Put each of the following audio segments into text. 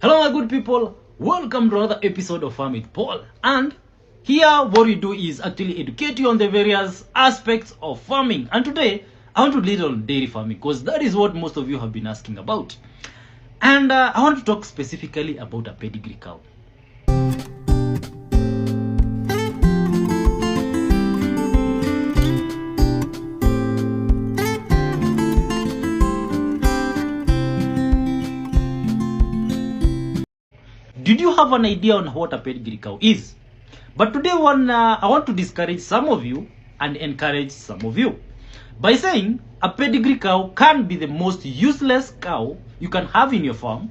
Hello my good people, welcome to another episode of Farm with Paul. And here what we do is actually educate you on the various aspects of farming. And today I want to lead on dairy farming because that is what most of you have been asking about. And I want to talk specifically about a pedigree cow. Did you have an idea on what a pedigree cow is? But today I want to discourage some of you and encourage some of you by saying a pedigree cow can be the most useless cow you can have in your farm,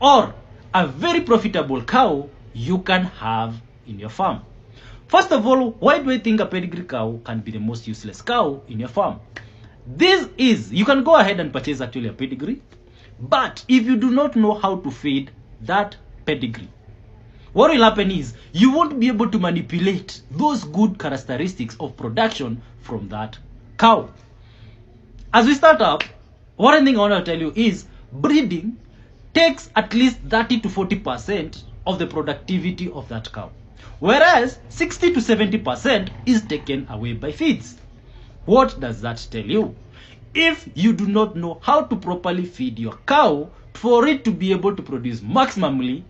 or a very profitable cow you can have in your farm. First of all, why do I think a pedigree cow can be the most useless cow in your farm? You can go ahead and purchase actually a pedigree, but if you do not know how to feed that pedigree, what will happen is you won't be able to manipulate those good characteristics of production from that cow. As we start up, one thing I want to tell you is breeding takes at least 30 to 40% of the productivity of that cow, whereas 60 to 70% is taken away by feeds. What does that tell you? If you do not know how to properly feed your cow for it to be able to produce maximally,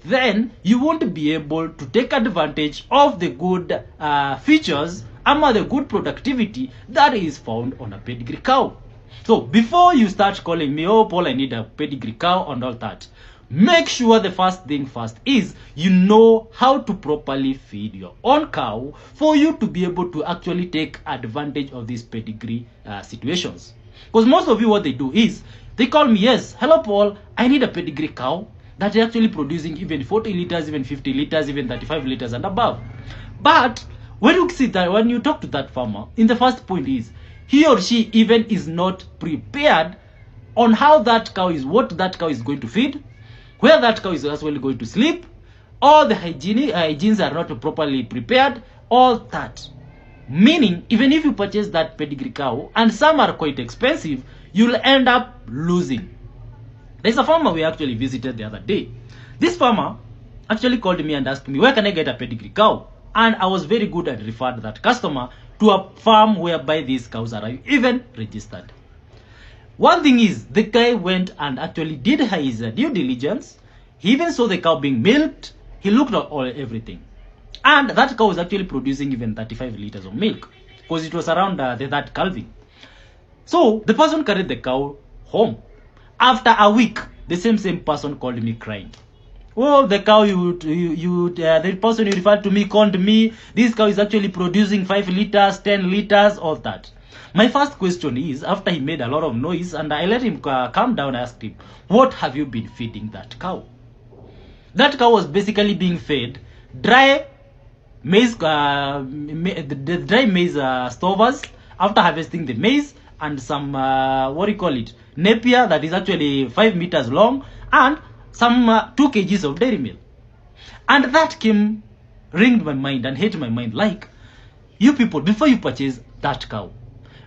then you won't be able to take advantage of the good features and the good productivity that is found on a pedigree cow. So before you start calling me, oh Paul, I need a pedigree cow and all that, make sure the first thing first is you know how to properly feed your own cow for you to be able to actually take advantage of these pedigree situations. Because most of you, what they do is they call me, yes, hello Paul, I need a pedigree cow that is actually producing even 40 liters, even 50 liters, even 35 liters and above. But when you talk to that farmer, in the first point is he or she even is not prepared on how that cow is, what that cow is going to feed, where that cow is actually going to sleep, all the hygienes are not properly prepared, all that. Meaning, even if you purchase that pedigree cow, and some are quite expensive, you'll end up losing. There's a farmer we actually visited the other day. This farmer actually called me and asked me, where can I get a pedigree cow? And I was very good and referred that customer to a farm whereby these cows are even registered. One thing is, the guy went and actually did his due diligence. He even saw the cow being milked. He looked at everything. And that cow was actually producing even 35 liters of milk because it was around that calving. So the person carried the cow home. After a week, the same person called me crying. Oh, the cow the person you referred to me called me. This cow is actually producing 5 liters, 10 liters, all that. My first question is, after he made a lot of noise and I let him calm down, I asked him, what have you been feeding that cow? That cow was basically being fed dry maize, the dry maize stovers after harvesting the maize, and some napier that is actually 5 meters long, and some 2 kgs of dairy meal. And that ringed my mind and hit my mind, like, you people, before you purchase that cow,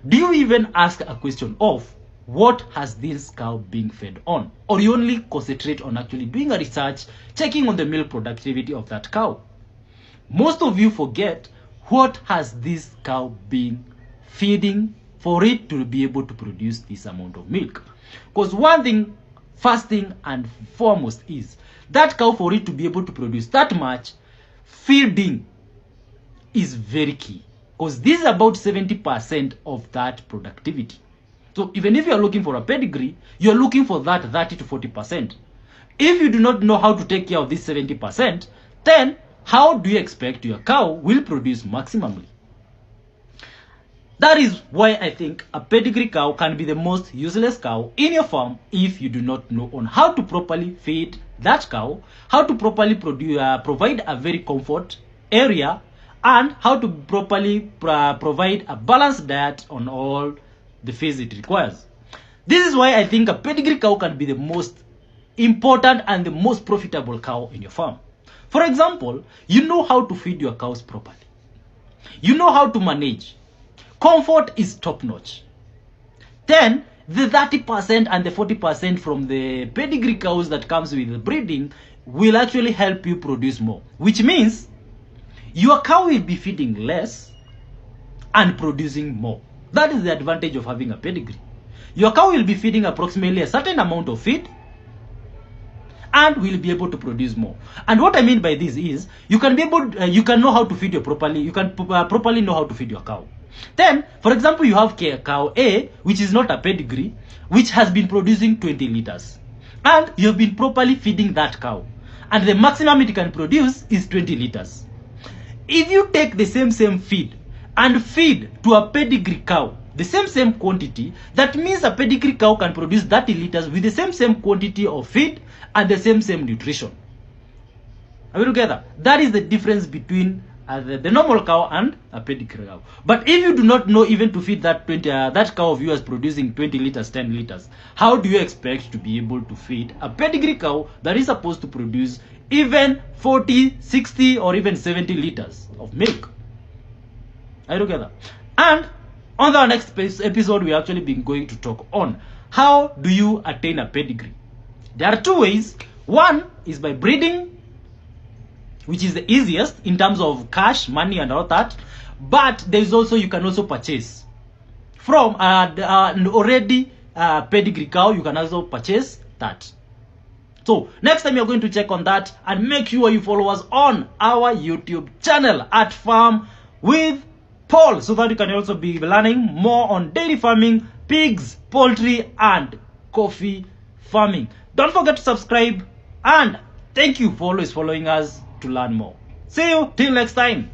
do you even ask a question of what has this cow being fed on? Or you only concentrate on actually doing a research, checking on the milk productivity of that cow? Most of you forget what has this cow been feeding for it to be able to produce this amount of milk. Because first thing and foremost is that cow, for it to be able to produce that much, feeding is very key. Because this is about 70% of that productivity. So even if you are looking for a pedigree, you are looking for that 30 to 40%. If you do not know how to take care of this 70%, then how do you expect your cow will produce maximally? That is why I think a pedigree cow can be the most useless cow in your farm if you do not know on how to properly feed that cow, how to properly provide a very comfort area, and how to properly provide a balanced diet on all the feeds it requires. This is why I think a pedigree cow can be the most important and the most profitable cow in your farm. For example, you know how to feed your cows properly. You know how to manage. Comfort is top notch. Then the 30% and the 40% from the pedigree cows that comes with the breeding will actually help you produce more, which means your cow will be feeding less and producing more. That is the advantage of having a pedigree. Your cow will be feeding approximately a certain amount of feed and will be able to produce more. And what I mean by this is you can be able you can know how to feed your properly, you can properly know how to feed your cow. Then, for example, you have cow A, which is not a pedigree, which has been producing 20 liters. And you have been properly feeding that cow. And the maximum it can produce is 20 liters. If you take the same feed and feed to a pedigree cow the same quantity, that means a pedigree cow can produce 30 liters with the same quantity of feed and the same nutrition. Are we together? That is the difference between the normal cow and a pedigree cow. But if you do not know even to feed that that cow of yours producing 20 liters, 10 liters, how do you expect to be able to feed a pedigree cow that is supposed to produce even 40, 60 or even 70 liters of milk? Are you together? And on the next episode, we're actually been going to talk on how do you attain a pedigree. There are two ways. One is by breeding, which is the easiest in terms of cash, money and all that. But there is also, you can also purchase from an already pedigree cow. You can also purchase that. So next time you're going to check on that, and make sure you follow us on our YouTube channel at Farm with Paul, so that you can also be learning more on dairy farming, pigs, poultry and coffee farming. Don't forget to subscribe, and thank you for always following us to learn more. See you till next time.